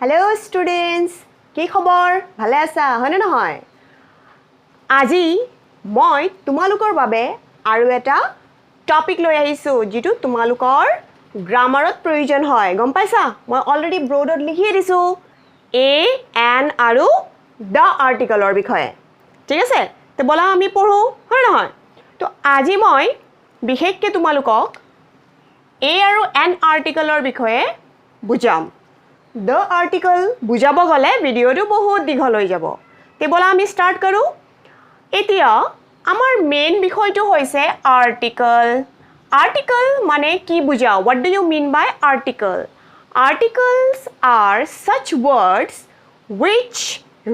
Hello students, কি খবৰ? ভালে আছা হয়নে নহয়? আজি মই তোমালোকৰ বাবে আৰু এটা টপিক লৈ আহিছো যেটো তোমালোকৰ গ্ৰামাৰত প্ৰয়োজন হয়। গম পাইছা? মই অলৰেডি ব্ৰডত লিখি দিছো a an আৰু the আৰ্টিকলৰ বিষয়ে। ঠিক আছে? তে বলা আমি পঢ়ো হয় নহয়? তো আজি মই বিশেষকৈ তোমালোকক a আৰু an আৰ্টিকলৰ বিষয়ে বুজাম। The article বুজাব গলে ভিডিওটো বহুত দীঘল হৈ যাব। তে বলা আমি স্টাৰ্ট কৰো। এতিয়া আমাৰ মেইন বিষয়টো হৈছে article. Article মানে কি বুজাও? What do you mean by article? Articles are such words which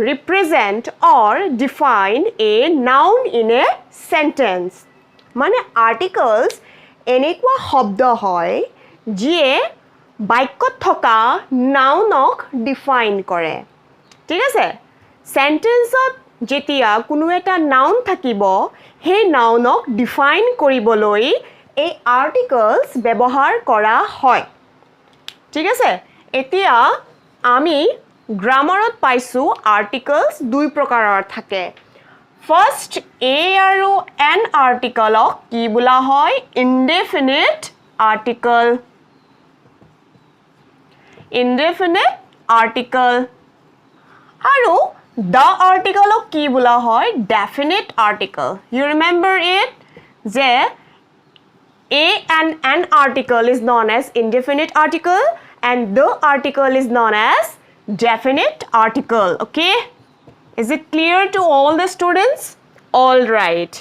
represent or define a noun in a sentence. মানে articles এনেকুৱা শব্দ হয় যিয়ে বাক্যত থকা নাউনক ডিফাইন কৰে। ঠিক আছে? সেন্টেন্সত যেতিয়া কোনো এটা নাউন থাকিব সেই নাউনক ডিফাইন কৰিবলৈ এই আৰ্টিকলস ব্যৱহাৰ কৰা হয়। ঠিক আছে? এতিয়া আমি গ্ৰামাৰত পাইছো আৰ্টিকলস দুই প্ৰকাৰৰ থাকে। ফাৰ্স্ট a আৰু an আৰ্টিকলক কি বোলা হয়? Indefinite article. Indefinite article আৰু the article কি বোলা হয়? Definite article. You remember it? যে a and an article is known as indefinite article and the article is known as definite article. Okay? Is it clear to all the students? All right.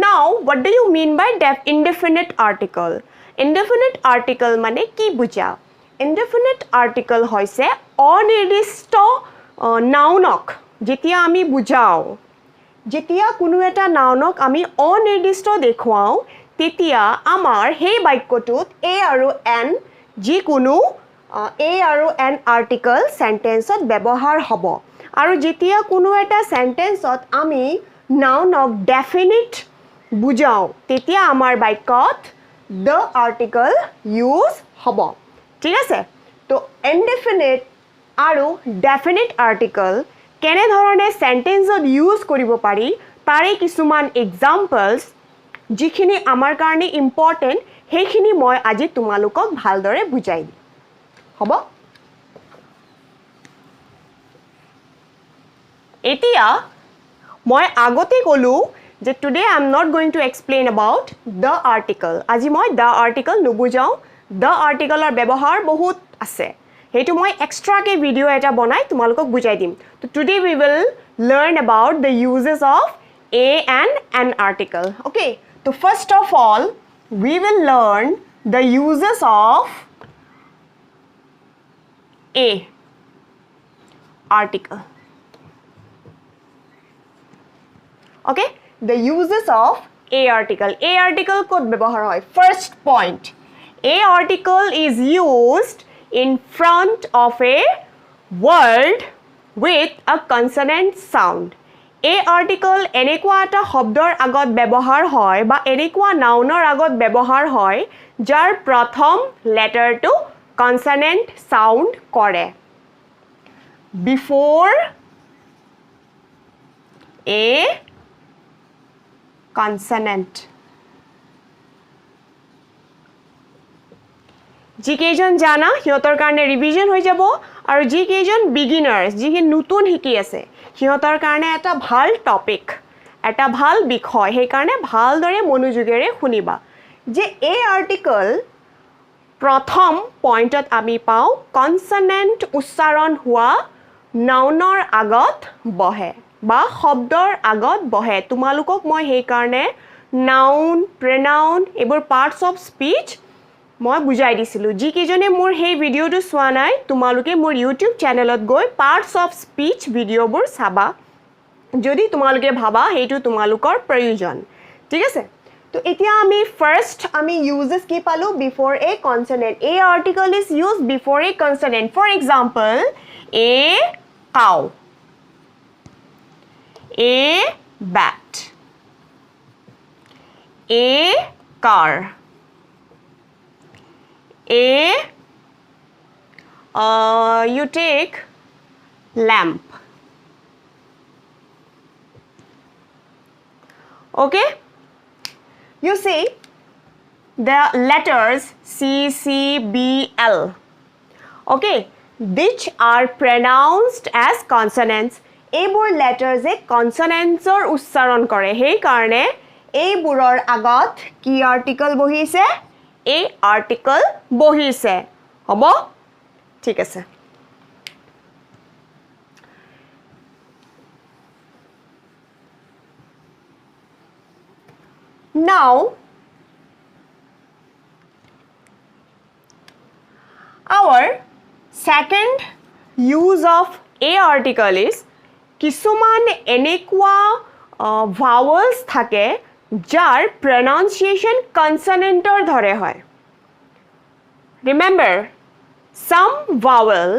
Now, what do you mean by indefinite article? Indefinite article মানে কি বুজা? Indefinite article হৈছে অনিৰ্দিষ্ট নাউনক যেতিয়া আমি বুজাও, যেতিয়া কোনো এটা নাউনক আমি অনিৰ্দিষ্ট দেখুৱাও তেতিয়া আমাৰ সেই বাক্যটোত a আৰু n যিকোনো a আৰু n আৰ্টিকল সেন্টেন্সত ব্যৱহাৰ হ'ব। আৰু যেতিয়া কোনো এটা সেন্টেন্সত আমি নাউনক ডেফিনিট বুজাও তেতিয়া আমাৰ বাক্যত the article ইউজ হ'ব। ঠিক আছে? তো ইনডেফিনিট আৰু ডেফিনিট আৰ্টিকল কেনে ধৰণে সেন্টেন্সত ইউজ কৰিব পাৰি তাৰে কিছুমান এক্সাম্পলস যিখিনি আমাৰ কাৰণে ইম্পৰ্টেন্ট সেইখিনি মই আজি তোমালোকক ভালদৰে বুজাই দিম। হ'ব? এতিয়া মই আগতে ক'লো যে today I am not going to explain about the article. আজি মই the article নুবুজাও। The article ব্যৱহাৰ বহুত আছে। হেতু মই এক্সট্ৰাকে ভিডিও এটা বনাই তোমালোকক বুজাই দিম। তো today we will learn about the uses of a and an article. Okay? So first of all, we will learn the uses of a article. Okay? The uses of a article. A article কত ব্যৱহাৰ হয়? First point. A article is used in front of a word with a consonant sound. A article এনেকুৱা এটা শব্দৰ আগত ব্যৱহাৰ হয় বা এনেকুৱা নাউনৰ আগত ব্যৱহাৰ হয় যাৰ প্ৰথম লেটাৰটো কনসনেন্ট সাউন্ড কৰে। Before a consonant. যিকেইজন জানা সিহঁতৰ কাৰণে ৰিভিজন হৈ যাব আৰু যিকেইজন বিগিনাৰ্স যিকে নতুন শিকি আছে সিহঁতৰ কাৰণে এটা ভাল টপিক, এটা ভাল বিষয়, সেই কাৰণে ভালদৰে মনোযোগেৰে শুনিবা যে এই আৰ্টিকল প্ৰথম পইণ্টত আমি পাওঁ কনসনেন্ট উচ্চাৰণ হোৱা নাউনৰ আগত বহে বা শব্দৰ আগত বহে। তোমালোকক মই সেই কাৰণে নাউন, প্ৰণাউন এইবোৰ পাৰ্টস অফ স্পীচ মই বুজাই দিছিলো। যিকেইজনে মোৰ সেই ভিডিওটো চোৱা নাই তোমালোকে মোৰ ইউটিউব চেনেলত গৈ পাৰ্টস অফ স্পীচ ভিডিওবোৰ চাবা যদি তোমালোকে ভাবা সেইটো তোমালোকৰ প্ৰয়োজন। ঠিক আছে? তো এতিয়া আমি ফাৰ্স্ট আমি ইউজেস কি পালো? Before a consonant. A article is used before a consonant. For example a cow, a bat, a car, you take lamp. Okay? You see the letters C, C, B, L. Okay? Which are pronounced as consonants. এইবোৰ লেটাৰ্সে কনসনেন্টছৰ উচ্চাৰণ কৰে সেই কাৰণে এইবোৰৰ আগত কি article বহিছে এ article বহিছে হ'ব ঠিক আছে now our second use of a article is কিছুমান এনেকুৱা vowels থাকে যাৰ pronunciation consonantor ধৰে হয় remember some vowel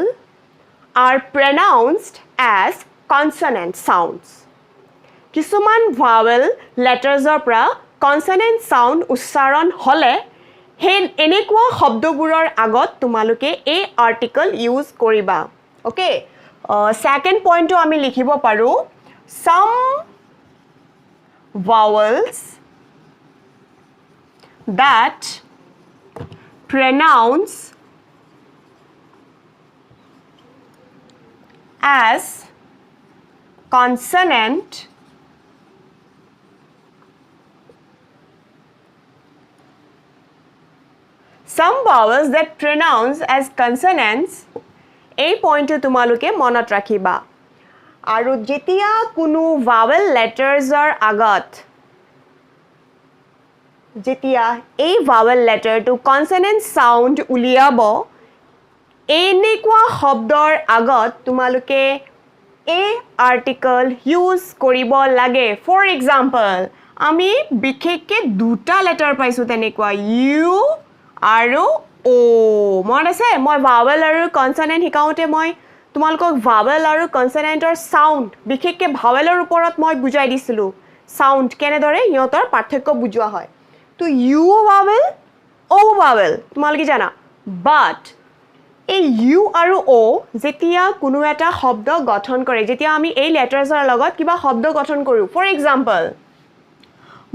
are pronounced as consonant sounds কিছুমান vowel letters পৰা consonant sound উচ্চাৰণ হলে হে এনেকুৱা শব্দবোৰৰ আগত তোমালোকে a article use কৰিবা okay second point to আমি লিখিব পাৰো some vowels that pronounce as consonant some vowels that pronounce as consonants এই পইণ্টটো তোমালোকে মনত ৰাখিবা আৰু যেতিয়া কোনো vowel lettersৰ আগত যেতিয়া এই vowel letterটো consonant sound উলিয়াব এনেকুৱা শব্দৰ আগত তোমালোকে a article use কৰিব লাগে for example আমি বিশেষকে দুটা letter পাইছো তেনেকুৱা u আৰু o মন আছে মই vowel আৰু consonant হিকাউতে মই তোমালোকক vowel আৰু consonantor sound বিশেষকে vowelৰ ওপৰত মই বুজাই দিছিলো sound কেনেদৰে ইহঁতৰ পাৰ্থক্য বুজোৱা হয় তো u vowel o vowel তোমালোকে জানা but এই u আৰু o যেতিয়া কোনো এটা শব্দ গঠন কৰে যেতিয়া আমি এই লেটাৰ্ছৰ লগত কিবা শব্দ গঠন কৰো for example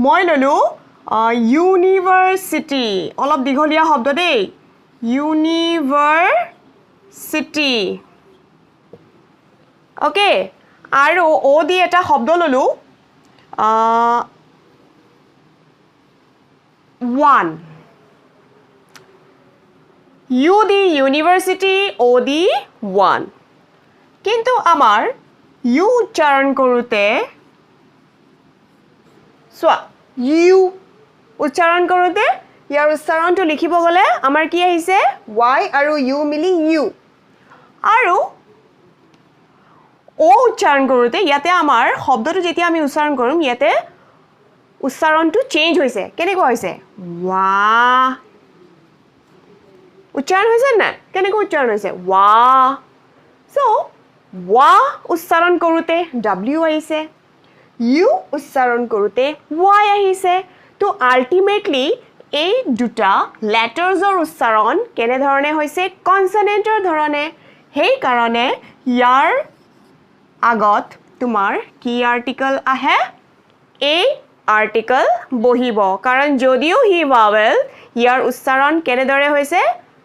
মই ললো university অলপ দীঘলীয়া শব্দ দেই university okay আৰু o দি এটা শব্দ ললো one u দি university o দি one কিন্তু আমাৰ u উচ্চাৰণ কৰোতে সোৱা u উচ্চাৰণ কৰোতে ইয়াৰ উচ্চাৰণটো লিখিব গলে আমাৰ কি আহিছে y আৰু u মিলি u আৰু o উচ্চাৰণ কৰোতে ইয়াতে আমাৰ শব্দটো যেতিয়া আমি উচ্চাৰণ কৰিম ইয়াতে উচ্চাৰণটো চেঞ্জ হৈছে কেনেকুৱা হৈছে ৱা উচ্চাৰণ হৈছে না কেনেকুৱা উচ্চাৰণ হৈছে ৱা সো ৱা উচ্চাৰণ কৰোতে w আহিছে u উচ্চাৰণ কৰোতে y আহিছে তো আলটিমেটলি এই দুটা লেটাৰ্ছৰ উচ্চাৰণ কেনে ধৰণে হৈছে কনসনেন্টৰ ধৰণে হেই কাৰণে ইয়াৰ আগত তোমাৰ কি আৰ্টিকল আহে a আৰ্টিকল বহিব কাৰণ যদিও হি ভাৱেল ইয়াৰ উচ্চাৰণ কেনে ধৰণে হৈছে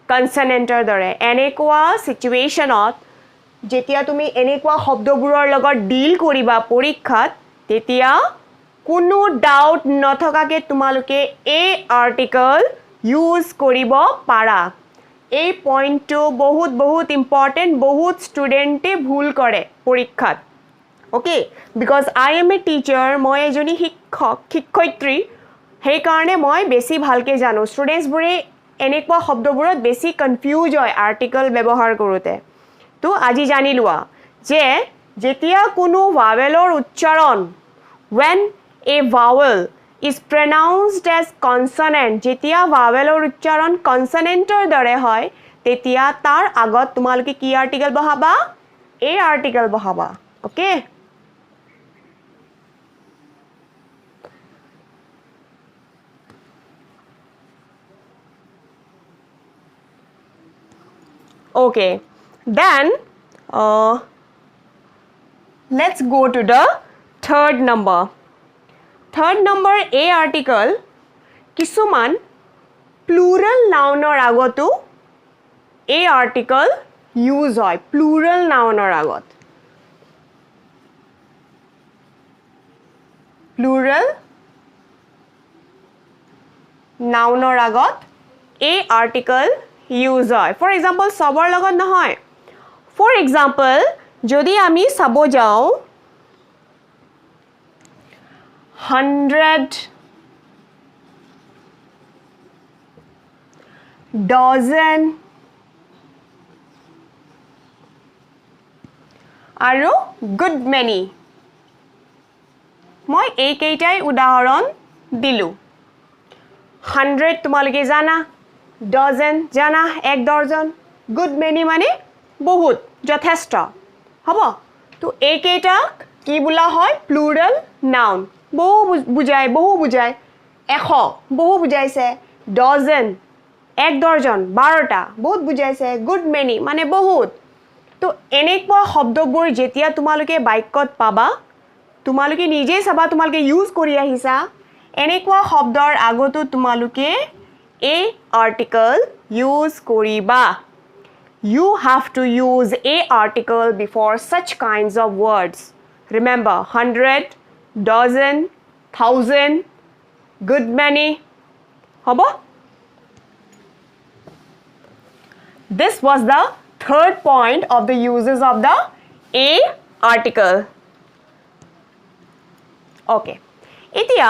কনসনেন্টৰ দৰে এনেকুৱা সিচুৱেচনত যেতিয়া তুমি এনেকুৱা শব্দবোৰৰ লগত ডিল কৰিবা পৰীক্ষাত তেতিয়া কোনো ডাউট নথকাকে তোমালোকে এই আৰ্টিকল ইউজ কৰিব পাৰা এই পইণ্টটো বহুত ইম্পৰ্টেন্ট বহুত ষ্টুডেণ্টে ভুল কৰে পৰীক্ষাত okay because I M a teacher মই এজনী শিক্ষয়িত্ৰী সেই কাৰণে মই বেছি ভালকে জানো ষ্টুডেণ্টছবোৰে এনেকুৱা শব্দবোৰত বেছি কনফিউজ হয় আৰ্টিকল ব্যৱহাৰ কৰোতে তো আজি জানি লোৱা যে যেতিয়া কোনো ভাৱেলৰ উচ্চাৰণ when a vowel is pronounced as consonant যেতিয়া ভাৱেলৰ উচ্চাৰণ কনসনেন্টৰ দৰে হয় তেতিয়া তাৰ আগত তোমালোকে কি আৰ্টিকল বহাবা a আৰ্টিকল বহাবা okay okay then let's go to the third number. Third number A article কিছুমান plural nounৰ আগতো A article use হয় plural nounৰ আগত plural nounৰ আগত A article use হয় for example সবৰ লগত নহয় for example যদি আমি চাব যাও 100 dozen আৰু good many মই এই কেইটাই উদাহৰণ দিলু 100 তোমালোকে জানা dozen জানা এক দৰ্জন good many মানে বহুত যথেষ্ট হ'ব তো এই কেইটা কি বোলা হয় plural noun বহু বুজায় 100 বহু বুজাইছে dozen এক দৰ্জন 12টা বহুত বুজাইছে good many মানে বহুত তো এনেকুৱা শব্দবোৰ যেতিয়া তোমালোকে বাক্যত পাবা তোমালোকে নিজে চাবা তোমালোকে ইউজ কৰি আহিছা এনেকুৱা শব্দৰ আগতো তোমালোকে a article use কৰিবা you have to use a article before such kinds of words remember 100 dozen 1000 good many হ'ব this was the third point of the uses of the a article okay এতিয়া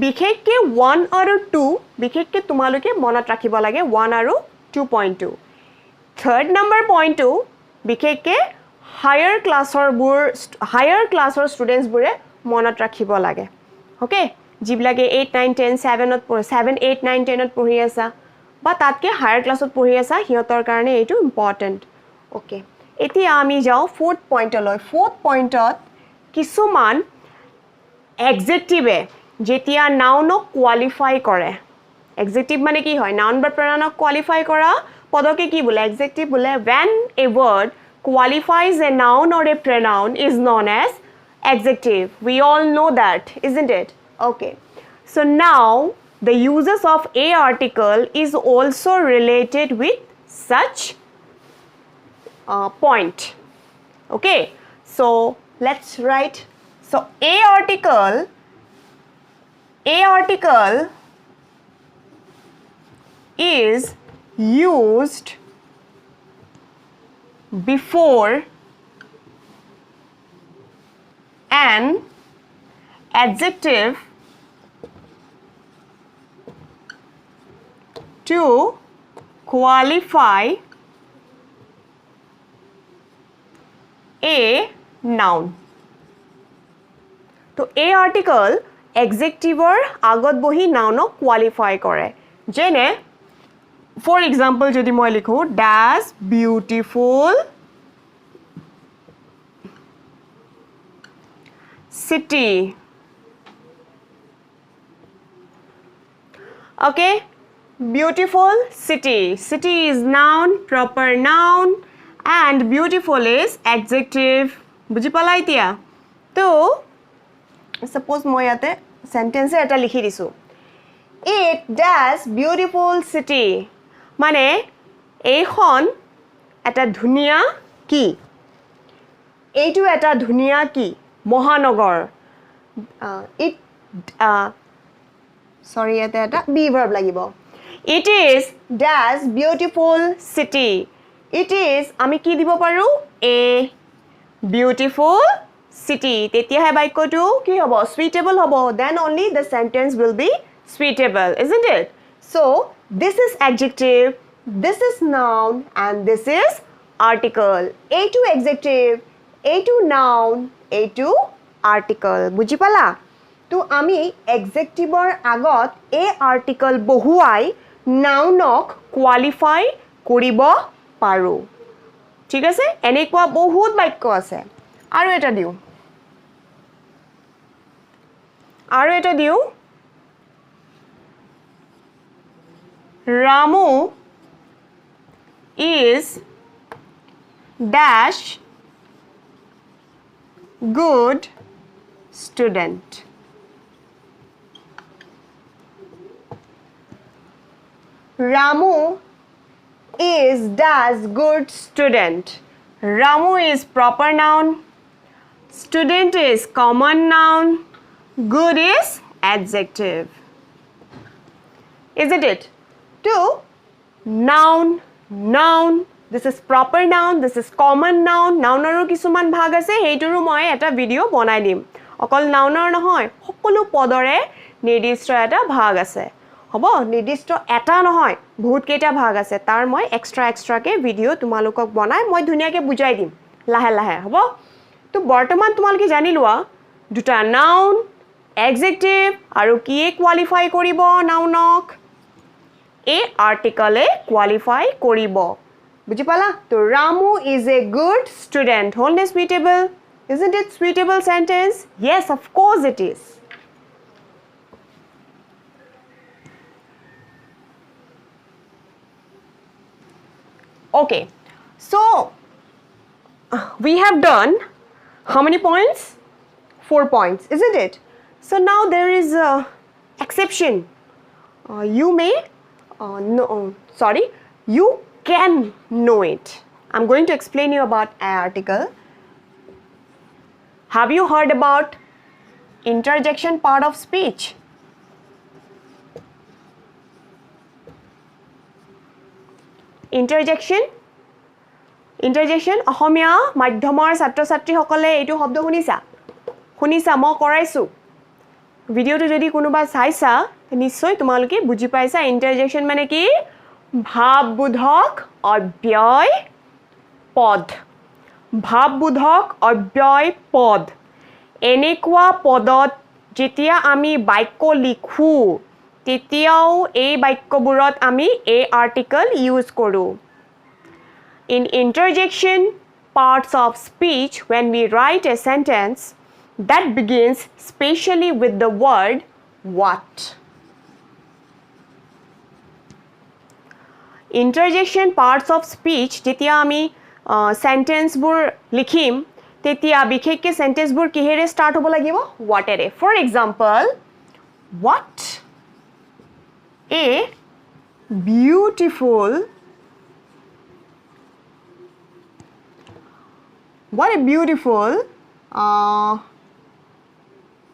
বিশেষকে 1 আৰু 2 বিশেষকে তোমালোকে মনত ৰাখিব লাগে 1 আৰু 2.2 third number point 2 বিশেষকে higher classৰ students বুৰে মনত ৰাখিব লাগে okay যিবিলাকে 8 9 10 7 ত 7 8 9 10 ত পঢ়ি আছা বা তাতকে হায়াৰ ক্লাছত পঢ়ি আছা হিয়তৰ কাৰণে এইটো ইম্পৰ্টেন্ট ওকে এতিয়া আমি যাও fourth point লৈ fourth pointত কিছুমান adjective যেতিয়া নাউনক কোৱালিফাই কৰে adjective মানে কি হয় নাউন বা pronounক কোৱালিফাই কৰা পদকে কি বোলে adjective বোলে when a word qualifies a noun or a pronoun is known as adjective we all know that isn't it okay so now the uses of a article is also related with such point okay so let's write so a article is used before an adjective to qualify a noun তো a article adjectiveৰ আগত বহি নাউনক qualify কৰে যেনে for example যদি মই লিখো that's beautiful city okay beautiful city is noun proper noun and beautiful is adjective বুজি পালা এতিয়া তো suppose মই ইয়াতে sentence এটা লিখি দিছো it does beautiful city মানে এইখন এটা ধুনিয়া কি এইটো এটা ধুনিয়া কি মহানগৰ it sorry ইয়াতে এটা be verb লাগিব it is does beautiful city it is আমি কি দিব পাৰো a beautiful city তেতিয়াহে বাক্যটো কি হ'ব suitable হ'ব then only the sentence will be suitable isn't it so this is adjective this is noun and this is article a to adjective a to noun a to article বুজি পালা তো আমি adjectiveৰ আগত a article বহুৱাই নাউনক qualify কৰিব পাৰো ঠিক আছে এনেকুৱা বহুত বাক্য আছে আৰু এটা দিও Ramu is dash good student. Ramu is does good student. Ramu is proper noun. Student is common noun. Good is adjective. Isn't it? 2. Noun. Noun. This is proper noun. This is common noun. Nouner kisuman bhag ase. Heituru moi eta video bonai dim. Okol nouner nohoy. Hokolu podore nirdishto eta bhag ase. Hobo nirdishto eta nohoy. Bahut keita bhag ase. Tar moi extra ke video tumalukok bonai moi dhuniake bujai dim. Lahe lahe. Hobo? To bortoman tumalki jani lua. Duta noun, adjective, aru kiye qualify koribo nounok. A article qualify koribo. Buji pala? To Ramu is a good student. Wholeness suitable. Isn't it suitable sentence? Yes, of course it is. Okay. So, we have done how many points? 4 points, isn't it? So now there is a exception. You may you can know it. I'm going to explain you about an article. Have you heard about interjection part of speech? Interjection অসমীয়া মাধ্যমৰ ছাত্ৰ ছাত্ৰী সকলে এইটো শব্দ শুনিছা মই কৰাইছো ভিডিওটো যদি কোনোবা চাইছা নিশ্চয় তোমালোকে বুজি পাইছা ইন্টাৰজেকশন মানে কি ভাববোধক অব্যয় পদ এনেকুৱা পদত যেতিয়া আমি বাক্য লিখো তেতিয়াও এই বাক্যবোৰত আমি a article ইউজ কৰো In interjection parts of speech, when we write a sentence that begins specially with the word what. Interjection parts of speech, jetia ami sentence bur likhim, tetia bikhekke sentence bur kihere start hobo lagibo what ere. For example, what a beautiful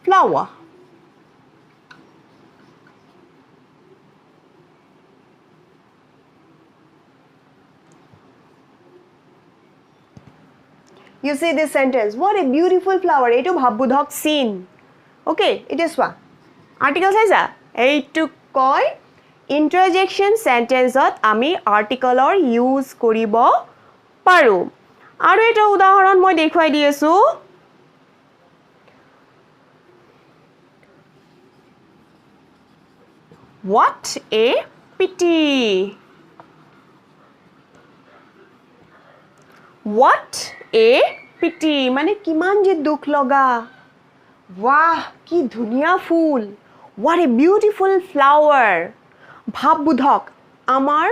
flower. You see this sentence, what a beautiful flower. Eto bhabbodhok scene. Okay, it is one. Article says eitu koi interjection sentence ot ami article or use koribo paru. আৰু এটা উদাহৰণ মই দেখুৱাই দি আছো What a pity. What a pity মানে কিমান যে দুখ লগা বাহ কি ধুনিয়া ফুল What a beautiful flower ভাববোধক আমাৰ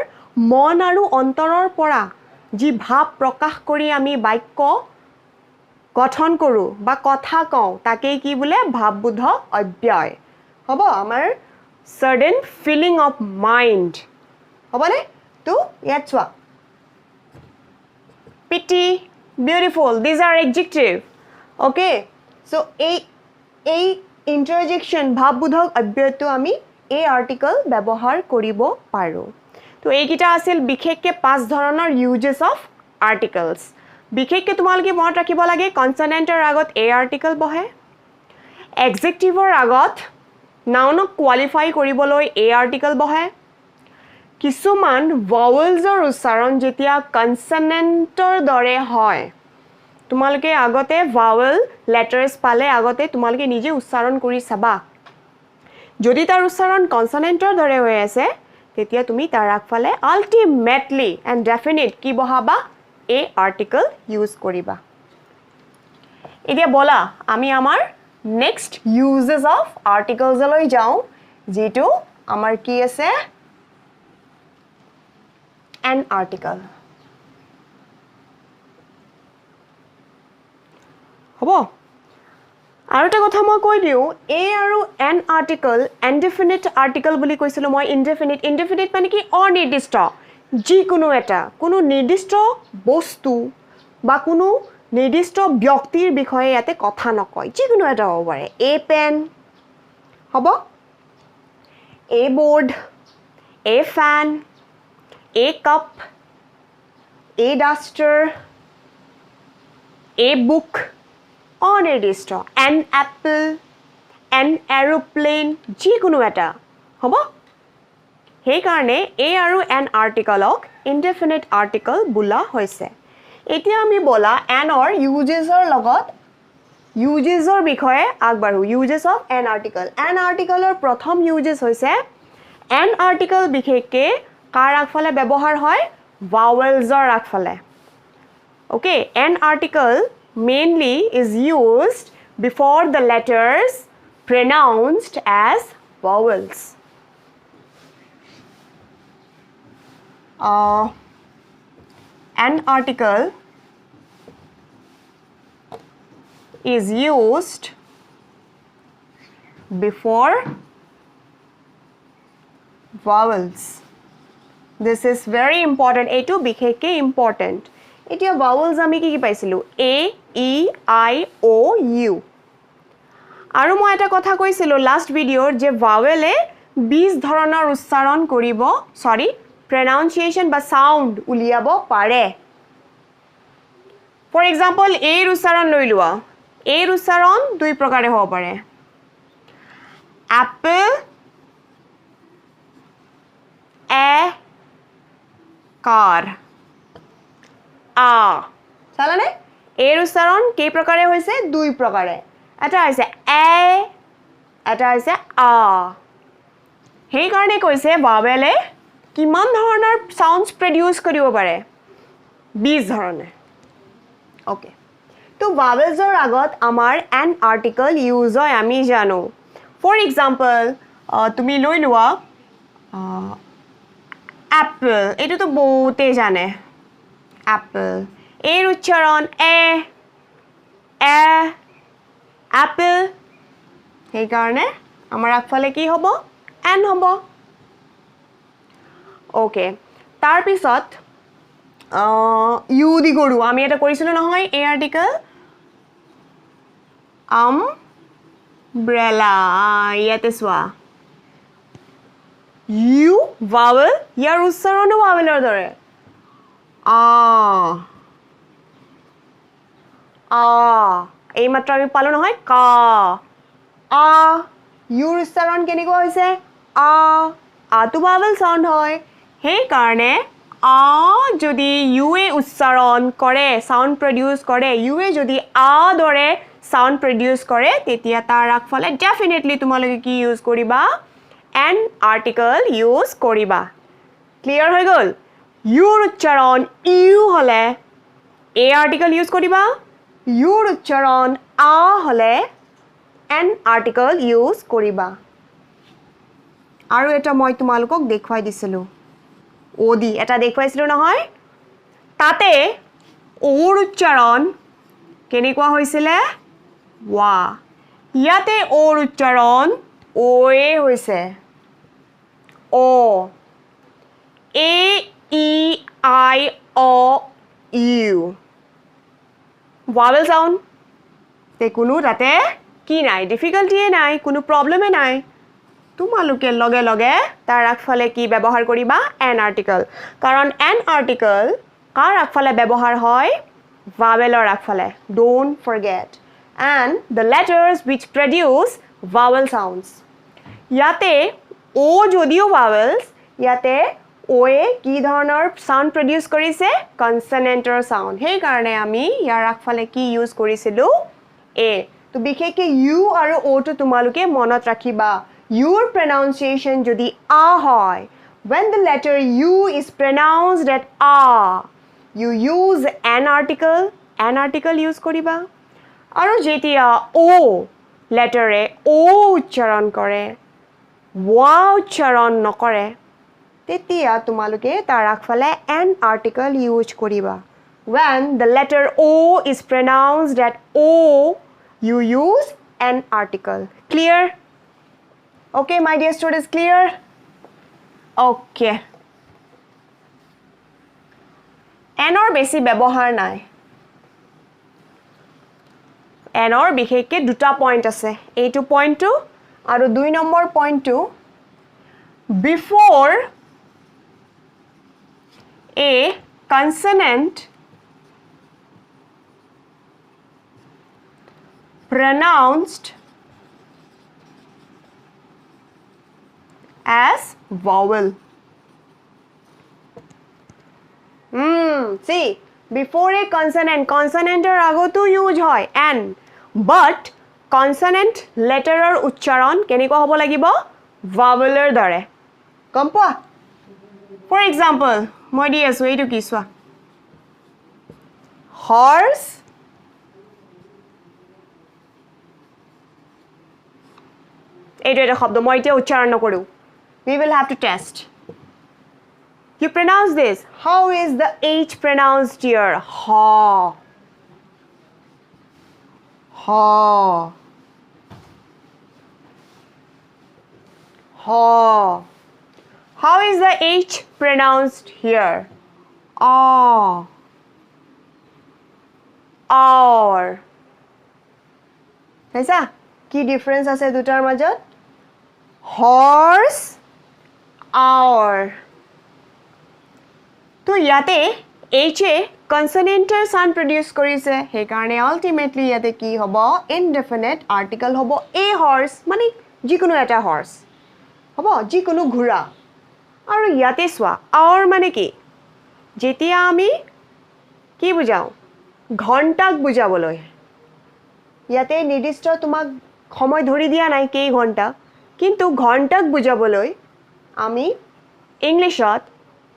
মন আৰু অন্তৰৰ পৰা যি ভাব প্ৰকাশ কৰি আমি বাক্য গঠন কৰো বা কথা কওঁ তাকে কি বোলে ভাববোধক অব্যয় হ'ব আমাৰ sudden feeling of mind হ'বনে তো ইয়াত চোৱা pity beautiful these are adjective okay so এই interjection ভাববোধক অব্যয়টো আমি এই article ব্যৱহাৰ কৰিব পাৰো তো এইকিটা আছিল বিশেষকে পাঁচ ধৰণৰ uses of articles বিশেষকে তোমালোকে মনত ৰাখিব লাগে কনসনেন্টৰ আগত a article বহে adjectiveৰ আগত নাউনক কোৱালিফাই কৰিবলৈ a article বহে কিছুমান vowelsৰ উচ্চাৰণ যেতিয়া কনসনেন্টৰ দৰে হয় তোমালোকে আগতে vowel letters পালে আগতে তোমালোকে নিজে উচ্চাৰণ কৰি চাবা যদি তাৰ উচ্চাৰণ কনসনেন্টৰ দৰে হৈ আছে তেতিয়া তুমি তাৰ আগফালে ultimately and definite কি বহাবা a article use কৰিবা এতিয়া বলা আমি আমাৰ next uses of articles লৈ যাও যেটো আমাৰ কি আছে an article হ'ব আৰু এটা কথা মই কৈ দিওঁ এ আৰু এন আৰ্টিকল ইনডেফিনিট আৰ্টিকল বুলি কৈছিলোঁ মই ইনডেফিনিট মানে কি অনিৰ্দিষ্ট যিকোনো এটা কোনো নিৰ্দিষ্ট বস্তু বা কোনো নিৰ্দিষ্ট ব্যক্তিৰ বিষয়ে ইয়াতে কথা নকয় যিকোনো এটা হ'ব পাৰে এ পেন হ'ব এ বোৰ্ড এ ফ্যান এ কাপ এ ডাষ্টাৰ এ বুক অনিৰ্দিষ্ট এন এপল এন এৰোপ্লেন যিকোনো এটা হ'ব সেইকাৰণে এ আৰু এন আৰ্টিকলক ইনডেফিনিট আৰ্টিকল বোলা হৈছে এতিয়া আমি বলা এনৰ ইউজেছৰ লগত ইউজেছৰ বিষয়ে আগবাঢ়ো ইউজেছ অফ এন আৰ্টিকলৰ প্ৰথম ইউজেছ হৈছে এন আৰ্টিকল বিশেষকৈ কাৰ আগফালে ব্যৱহাৰ হয় ভাৱেলছৰ আগফালে okay an article mainly is used before the letters pronounced as vowels an article is used before vowels this is very important etu bikheke important এতিয়া ভাৱেলছ আমি কি পাইছিলো এ ই আই ও ইউ আৰু মই এটা কথা কৈছিলো লাষ্ট ভিডিঅ'ৰ যে ভাৱেলে 20 ধৰণৰ উচ্চাৰণ কৰিব সৰি প্ৰনাউন্সিয়েচন বা সাউন্ড উলিয়াব পাৰে ফৰ এক্সাম্পল এৰ উচ্চাৰণ লৈ লোৱা এৰ উচ্চাৰণ দুই প্ৰকাৰে হ'ব পাৰে এপল এ কাৰ চালানে এৰ উচ্চাৰণ কেই প্ৰকাৰে হৈছে দুই প্ৰকাৰে এটা হৈছে এ এটা হৈছে সেই কাৰণে কৈছে ভাৱেলে কিমান ধৰণৰ সাউন্ডছ প্ৰডিউস কৰিব পাৰে 20 ধৰণে ওকে তো ভাৱেলছৰ আগত আমাৰ এন আৰ্টিকল ইউজ হয় আমি জানো ফৰ এক্সাম্পল তুমি লৈ লোৱা এপল এটো বহুতে জানে apple এর উচ্চারণ এ apple সেই কারণে আমার আগফালে কি হব এন হব ওকে তার পিছত ইউ দি গরু আমি এটা কৰিছিলো নহয় এ আৰ্টিকল umbrella ইয়াতে সোয়া ইউ ভাৱেল ইয়াৰ উচ্চাৰণো ভাৱেলৰ দৰে এই মাত্ৰ আমি পালো নহয় কা ইউৰ উচ্চাৰণ কেনেকুৱা হৈছে আটো ভাৱেল সাউন্ড হয় সেই কাৰণে যদি ইউৱে উচ্চাৰণ কৰে সাউন্ড প্ৰডিউস কৰে ইউৱে যদি দৰে সাউন্ড প্ৰডিউস কৰে তেতিয়া তাৰ আগফালে ডেফিনেটলি তোমালোকে কি ইউজ কৰিবা এন আৰ্টিকল ইউজ কৰিবা ক্লিয়াৰ হৈ গ'ল ইউৰ উচ্চাৰণ ইউ হলে এ আৰ্টিকল ইউজ কৰিবা ইউৰ উচ্চাৰণ হলে এন আৰ্টিকল ইউজ কৰিবা আৰু এটা মই তোমালোকক দেখুৱাই দিছিলো ওডি এটা দেখুৱাইছিলো নহয় তাতে ওৰ উচ্চাৰণ কেনেকুৱা হৈছিলে ৱা ইয়াতে ওৰ উচ্চাৰণ ওয়ে হৈছে ও A E I O U vowel sound তে কোনো তাতে কি নাই ডিফিকাল্টিয়ে নাই কোনো প্ৰবলেমে নাই তোমালোকে লগে লগে তাৰ আগফালে কি ব্যৱহাৰ কৰিবা এন আৰ্টিকল কাৰণ এন আৰ্টিকল কাৰ আগফালে ব্যৱহাৰ হয় ভাৱেলৰ আগফালে don't forget and the letters which produce vowel sounds ইয়াতে ও যদিও vowels ইয়াতে ওয়ে কি ধৰণৰ সাউন্ড প্ৰডিউস কৰিছে কনসনেন্টৰ সাউন্ড সেই কাৰণে আমি ইয়াৰ আগফালে কি ইউজ কৰিছিলো এ তো বিশেষকৈ ইউ আৰু ও তো তোমালোকে মনত ৰাখিবা your pronunciation যদি হয় when the letter u is pronounced at you use an article use কৰিবা আৰু যেতিয়া ও লেটাৰে ও উচ্চাৰণ কৰে ৱা উচ্চাৰণ নকৰে তেতিয়া তোমালোকে তাৰ আগফালে an article ইউজ কৰিবা when the letter o is pronounced at you use an article. Clear? Okay, my dear students, clear? Okay. N or বেছি ব্যৱহাৰ নাই। N or বিশেষকে দুটা পইণ্ট আছে। এইটো পইণ্টটো আৰু 2 নম্বৰ পইণ্টটো before a consonant pronounced as vowel. See, before a consonant, consonant er agotu use hoy n, but consonant letter er uchcharon keniko hobo lagibo vowel er dore. Gom poa? For example, moi di asu eitu ki soa. Horse, এইটো এটা শব্দ মই এতিয়া উচ্চাৰণ নকৰো we will have to test you pronounce this how is the h pronounced here ha ha ha how is the h pronounced here ah or ऐसा কি difference আছে দুটাৰ মাজত horse or তো ইয়াতে h এ কনসোনেন্টৰ সাউন্ড প্ৰডিউস কৰিছে হে কাৰণে আলটিমেটলি ইয়াতে কি হ'ব ইনডেফিনিট আৰ্টিকল হ'ব a horse মানে যিকোনো এটা হৰ্স হ'ব যিকোনো ঘোঁৰা আৰু ইয়াতে সোৱা or মানে কি যেতিয়া আমি কি বুজাও ঘণ্টাক বুজাবলৈ ইয়াতে নিৰ্দিষ্ট তোমাক সময় ধৰি দিয়া নাই কেই ঘণ্টা কিন্তু ঘণ্টাক বুজাবলৈ আমি ইংলিশত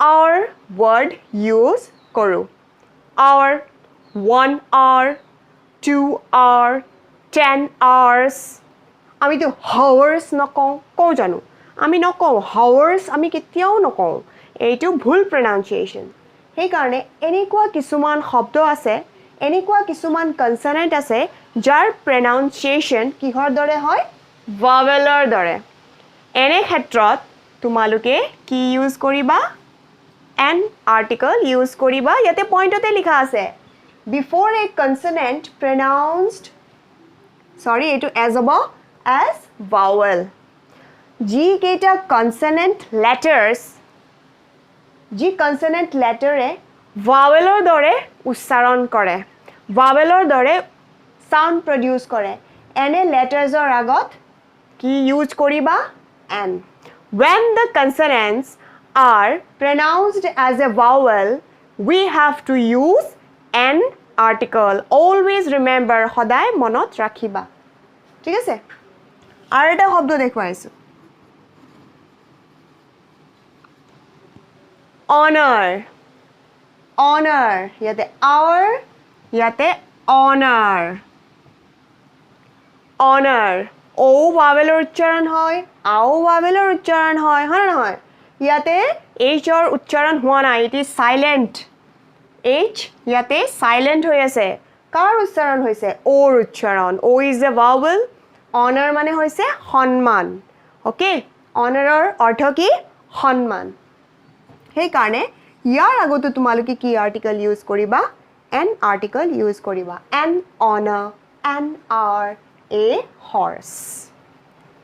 hour word use কৰো hour 1 hour 2 hour 10 hours আমি তো hours নকওঁ কওঁ জানো আমি নকওঁ hours আমি কেতিয়াও নকওঁ এইটো ভুল pronunciation সেই কাৰণে এনেকুৱা কিছুমান শব্দ আছে এনেকুৱা কিছুমান কনসোনেন্ট আছে যাৰ pronunciation কিহৰ দৰে হয় vowelৰ দৰে এনে ক্ষেত্ৰত তোমালোকে কি ইউজ কৰিবা an article ইউজ কৰিবা ইয়াতে পইণ্টতে লিখা আছে before a consonant pronounced sorry এটো as হ'ব as vowel যি কেইটা consonant letters যি consonant letterে vowelৰ দৰে উচ্চাৰণ কৰে vowelৰ দৰে sound produce কৰে এনে lettersৰ আগত কি ইউজ কৰিবা an when the consonants are pronounced as a vowel we have to use an article always remember সদায় মনত ৰাখিবা ঠিক আছে আৰু এটা শব্দ দেখুৱাইছো honor honor ইয়াতে our ইয়াতে honor honor ও ভাৱেলৰ উচ্চাৰণ হয় আও ভাৱেলৰ উচ্চাৰণ হয় হয় নহয় ইয়াতে h ৰ উচ্চাৰণ হোৱা নাই ইট ইজ সাইলেন্ট h ইয়াতে সাইলেন্ট হৈ আছে কাৰ উচ্চাৰণ হৈছে ওৰ উচ্চাৰণ o is a vowel honor মানে হৈছে সন্মান ওকে honorৰ অৰ্থ কি সন্মান সেই কাৰণে ইয়াৰ আগতে তোমালোকে কি আৰ্টিকল ইউজ কৰিবা an article ইউজ কৰিবা an honor an hour a horse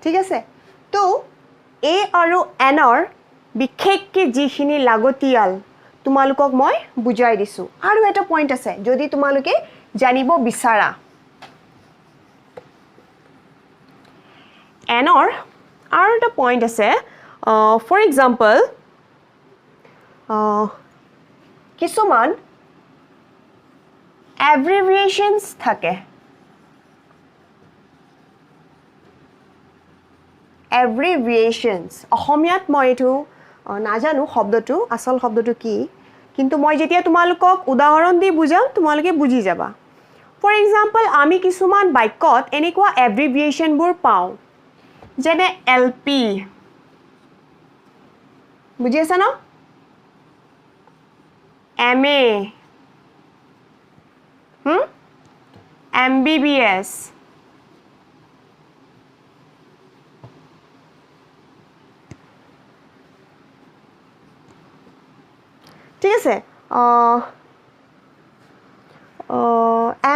ঠিক আছে তো a আৰু an ৰ বিশেষকে যিখিনি লাগতিয়াল তোমালোকক মই বুজাই দিছো আৰু এটা পইণ্ট আছে যদি তোমালোকে জানিব বিচাৰা an ৰ আৰু এটা পইণ্ট আছে ফৰ এক্সাম্পল কিছুমান abbreviations থাকে abbreviations অসমীয়াত মই এটো নাজানো শব্দটো আসল শব্দটো কি কিন্তু মই যেতিয়া তোমালোকক উদাহৰণ দি বুজাম তোমালোকে বুজি যাবা ফৰ এক্সাম্পল আমি কিছুমান বাক্যত এনেকুৱা abbreviation বোৰ পাও যেনে LP বুজি আছা ন MA MBBS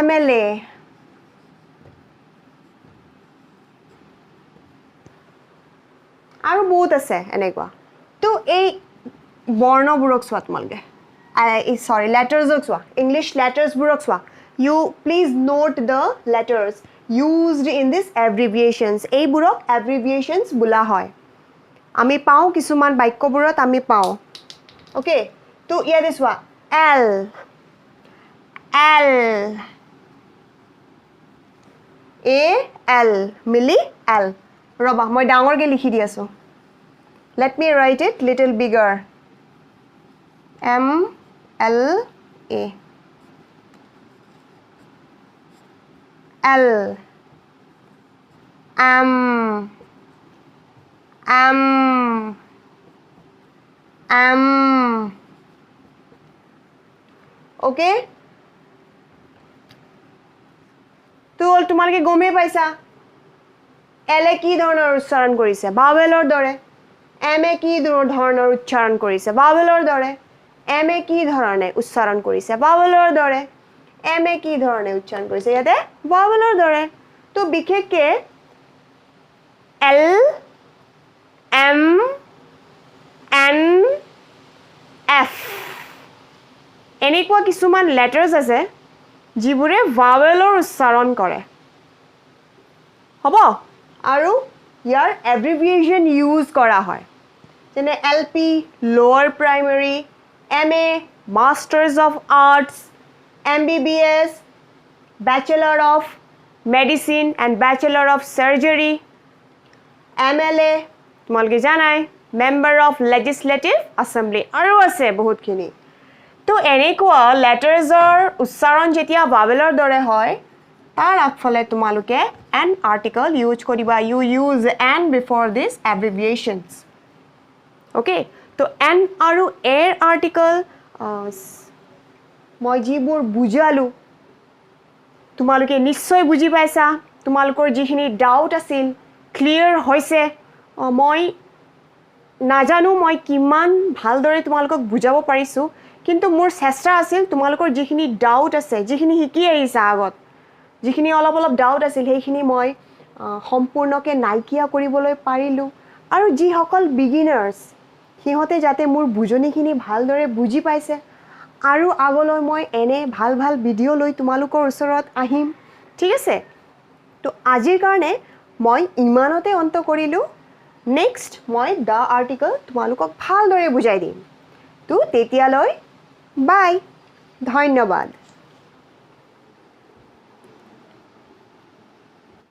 MLA আৰু বহুত আছে এনেকুৱা তো এই বৰ্ণবোৰক চোৱা তোমালোকে sorry letters চোৱা English lettersবোৰক চোৱা you please note the letters used in this abbreviations এইবোৰক abbreviations বোলা হয় আমি পাওঁ কিছুমান বাক্যবোৰত আমি পাওঁ ওকে তো ইয়াতে চোৱা L A L মিলি L ৰবা মই ডাঙৰকৈ লিখি দি আছো let me write it little bigger M L A L M okay তো তোমালোকে গমে পাইছা L কি ধৰণৰ উচ্চাৰণ কৰিছে বাৱেলৰ দৰে M কি ধৰণৰ উচ্চাৰণ কৰিছে বাৱেলৰ দৰে M কি ধৰণে উচ্চাৰণ কৰিছে বাৱেলৰ দৰে M কি ধৰণে উচ্চাৰণ কৰিছে ইয়াতে বাৱেলৰ দৰে তো বিশেষকৈ L M N F এনেকুৱা কিছুমান লেটাৰ্ছ আছে যিবোৰে ভাৱেলৰ উচ্চাৰণ কৰে হ'ব আৰু ইয়াৰ এব্ৰিভিয়েশ্যন ইউজ কৰা হয় যেনে LP লোৱাৰ primary MA masters of arts MBBS bachelor of medicine and bachelor of surgery MLA তোমালোকে জানাই মেম্বাৰ অফ লেজিছলেটিভ এছেম্বলি আৰু আছে বহুতখিনি তো এনেকুৱা লেটাৰ্ছৰ উচ্চাৰণ যেতিয়া ভাৱেলৰ দৰে হয় তাৰ আগফালে তোমালোকে an article ইউজ কৰিবা you use an before this abbreviations okay তো an আৰু a article মই যিবোৰ বুজালো তোমালোকে নিশ্চয় বুজি পাইছা তোমালোকৰ যিখিনি ডাউট আছিল ক্লিয়াৰ হৈছে মই নাজানো মই কিমান ভালদৰে তোমালোকক বুজাব পাৰিছো কিন্তু মোৰ চেষ্টা আছিল তোমালোকৰ যিখিনি ডাউট আছে যিখিনি শিকি আহিছা আগত যিখিনি অলপ ডাউট আছিল সেইখিনি মই সম্পূৰ্ণকৈ নাইকিয়া কৰিবলৈ পাৰিলোঁ আৰু যিসকল বিগিনাৰ্ছ সিহঁতে যাতে মোৰ বুজনিখিনি ভালদৰে বুজি পাইছে আৰু আগলৈ মই এনে ভাল ভিডিঅ' লৈ তোমালোকৰ ওচৰত আহিম ঠিক আছে তো আজিৰ কাৰণে মই ইমানতে অন্ত কৰিলোঁ নেক্সট মই দ্য আৰ্টিকল তোমালোকক ভালদৰে বুজাই দিম তো তেতিয়ালৈ বাই ধন্যবাদ